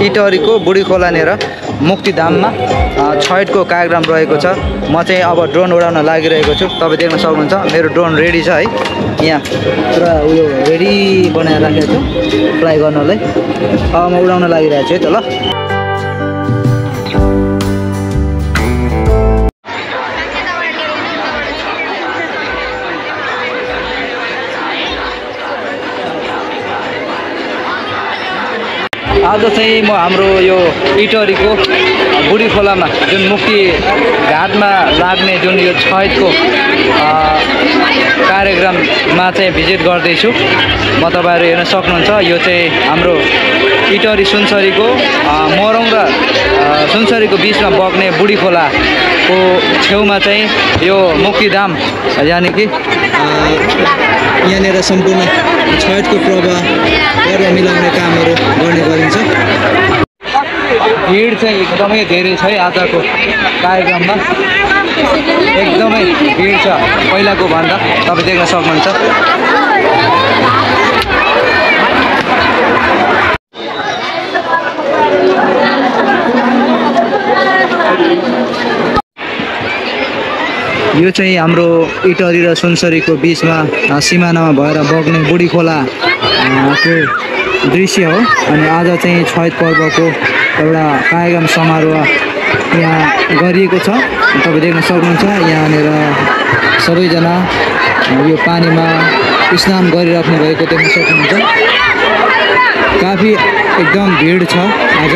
इटहरीको बुढी खोलानेर मुक्तिधाममा छैठको कार्यक्रम रहेको छ। म चाहिँ अब ड्रोन उडाउन लागिरहेको छु। तपाईँ देख्न सक्नुहुन्छ मेरो ड्रोन रेडी छ है। यहाँ पुरा उयो रेडी बनाएर राखेको छु फ्लाइ गर्नलाई। अब म उडाउन लागिरहेको छु है त ल। आज चाहिँ म हाम्रो यो इटहरीको बुढी खोलामा जुन मुक्ति घाटमा लाग्ने जुन यो छैठको कार्यक्रममा चाहिँ भिजिट गर्दैछु। म तपाईँहरू हेर्न सक्नुहुन्छ यो चाहिँ हाम्रो इटहरी सुनसरीको मोरङ र सुनसरीको बिचमा बग्ने बुढी खोलाको छेउमा चाहिँ यो मुक्तिधाम यानि कि यहाँनिर सम्पूर्ण छैठको प्रवाह पर्व मिलाउने कामहरू गर्ने गरिन्छ। भिड चाहिँ एकदमै धेरै छ है आजको कार्यक्रममा। एकदमै भिड छ पहिलाको भन्दा, तपाईँ देख्न सक्नुहुन्छ। यो चाहिँ हाम्रो इटहरी र सुनसरीको बिचमा सिमानामा भएर बग्ने बुढी खोलाको दृश्य हो। अनि आज चाहिँ छैठ पर्वको एउटा कार्यक्रम समारोह यहाँ गरिएको छ। तपाईँ देख्न सक्नुहुन्छ यहाँनिर सबैजना यो पानीमा स्नान गरिराख्नु भएको देख्न सक्नुहुन्छ। काफी एकदम भिड छ आज।